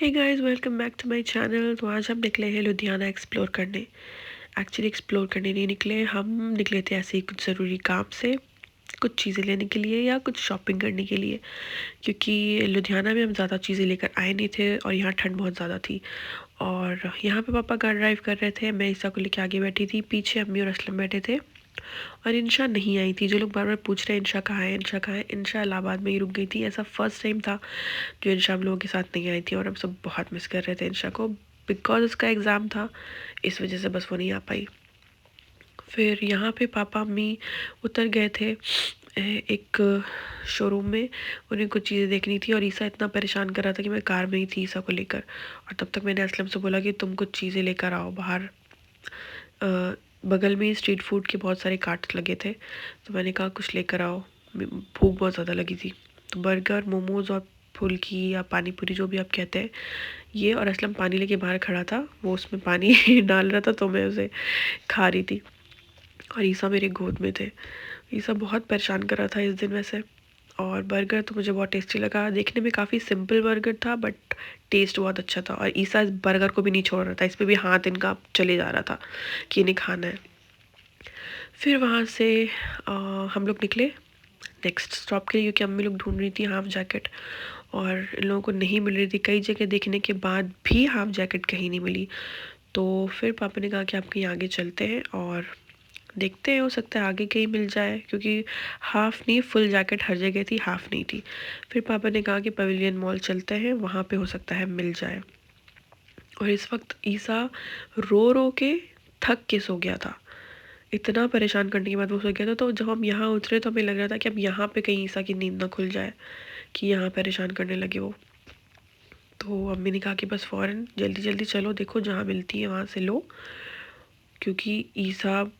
Hey guys, welcome back to my channel. तो आज हम निकले हैं लुधियाना एक्सप्लोर करने। एक्चुअली एक्सप्लोर करने नहीं निकले, हम निकले थे ऐसे ही कुछ ज़रूरी काम से, कुछ चीज़ें लेने के लिए या कुछ शॉपिंग करने के लिए, क्योंकि लुधियाना में हम ज़्यादा चीज़ें लेकर आए नहीं थे और यहाँ ठंड बहुत ज़्यादा थी। और यहाँ पे पापा कार ड्राइव कर रहे थे, मैं ईसा को लेके आगे बैठी थी, पीछे अम्मी और असलम बैठे थे और इंशा नहीं आई थी। जो लोग बार बार पूछ रहे हैं इंशा कहाँ है, इंशा कहाँ है, इंशा इलाहाबाद में ही रुक गई थी। ऐसा फर्स्ट टाइम था जो इंशा हम लोगों के साथ नहीं आई थी और हम सब बहुत मिस कर रहे थे इंशा को, बिकॉज उसका एग्ज़ाम था, इस वजह से बस वो नहीं आ पाई। फिर यहाँ पे पापा अम्मी उतर गए थे एक शोरूम में, उन्हें कुछ चीज़ें देखनी थी और ईसा इतना परेशान कर रहा था कि मैं कार में ही थी ईसा को लेकर। और तब तक मैंने असलम से बोला कि तुम कुछ चीज़ें लेकर आओ बाहर। बगल में स्ट्रीट फूड के बहुत सारे कार्ट्स लगे थे, तो मैंने कहा कुछ लेकर आओ, भूख बहुत ज़्यादा लगी थी। तो बर्गर, मोमोज़ और फुल्की या पानी पूरी जो भी आप कहते हैं, ये। और असलम पानी लेके बाहर खड़ा था, वो उसमें पानी डाल रहा था तो मैं उसे खा रही थी और ईसा मेरे गोद में थे। ईसा बहुत परेशान कर रहा था इस दिन वैसे। और बर्गर तो मुझे बहुत टेस्टी लगा, देखने में काफ़ी सिंपल बर्गर था बट टेस्ट बहुत अच्छा था। और ईसा इस बर्गर को भी नहीं छोड़ रहा था, इस पर भी हाथ इनका चले जा रहा था कि इन्हें खाना है। फिर वहाँ से हम लोग निकले नेक्स्ट स्टॉप के लिए, क्योंकि अम्मी लोग ढूंढ रही थी हाफ जैकेट और इन लोगों को नहीं मिल रही थी। कई जगह देखने के बाद भी हाफ जैकेट कहीं नहीं मिली। तो फिर पापा ने कहा कि आप कहीं आगे चलते हैं और देखते हैं, हो सकता है आगे कहीं मिल जाए, क्योंकि हाफ नहीं फुल जैकेट हर जगह थी, हाफ नहीं थी। फिर पापा ने कहा कि पवेलियन मॉल चलते हैं, वहाँ पे हो सकता है मिल जाए। और इस वक्त ईसा रो रो के थक के सो गया था। इतना परेशान करने के बाद वो सो गया था। तो जब हम यहाँ उतरे तो हमें लग रहा था कि अब यहाँ पे कहीं ईसा की नींद ना खुल जाए, कि यहाँ परेशान करने लगे वो। तो अम्मी ने कहा कि बस फ़ौरन जल्दी जल्दी चलो, देखो जहाँ मिलती है वहाँ से लो, क्योंकि ईसा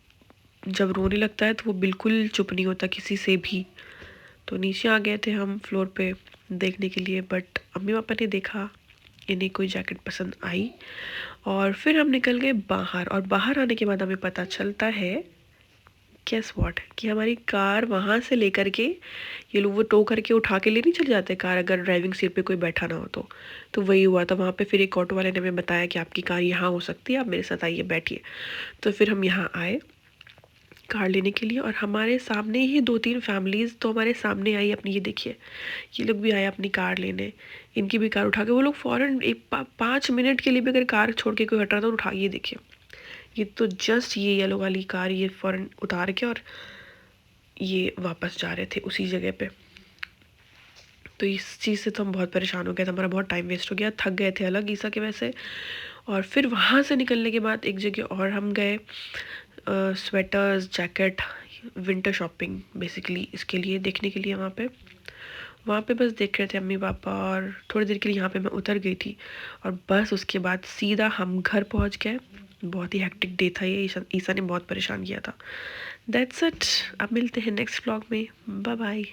जब रोने लगता है तो वो बिल्कुल चुप नहीं होता किसी से भी। तो नीचे आ गए थे हम फ्लोर पे देखने के लिए, बट अम्मी पापा ने देखा, इन्हें कोई जैकेट पसंद आई और फिर हम निकल गए बाहर। और बाहर आने के बाद हमें पता चलता है, गेस व्हाट, कि हमारी कार वहाँ से लेकर के ये लोग वो टो करके उठा के ले नहीं चले जाते कार, अगर ड्राइविंग सीट पे कोई बैठा ना हो तो वही हुआ था वहाँ पे। फिर एक ऑटो वाले ने हमें बताया कि आपकी कार यहाँ हो सकती है, आप मेरे साथ आइए, बैठिए। तो फिर हम यहाँ आए कार लेने के लिए और हमारे सामने ही दो तीन फैमिलीज़ तो हमारे सामने आई अपनी, ये देखिए ये लोग भी आए अपनी कार लेने। इनकी भी कार उठा के वो लोग फ़ौरन एक 5 मिनट के लिए भी अगर कार छोड़ के कोई हट रहा था तो उठा, ये देखिए ये तो जस्ट ये येलो वाली कार ये फ़ौरन उतार के और ये वापस जा रहे थे उसी जगह पे। तो इस चीज़ से तो हम बहुत परेशान हो गए थे, हमारा बहुत टाइम वेस्ट हो गया, थक गए थे अलग ईसा के वैसे। और फिर वहाँ से निकलने के बाद एक जगह और हम गए, sweaters, jacket, winter shopping basically इसके लिए देखने के लिए वहाँ पे बस देख रहे थे अम्मी पापा। और थोड़ी देर के लिए यहाँ पे मैं उतर गई थी और बस उसके बाद सीधा हम घर पहुँच गए। बहुत ही हेक्टिक डे था ये, ईसा ने बहुत परेशान किया था। दैट्स इट, अब मिलते हैं नेक्स्ट व्लॉग में, बाय बाय।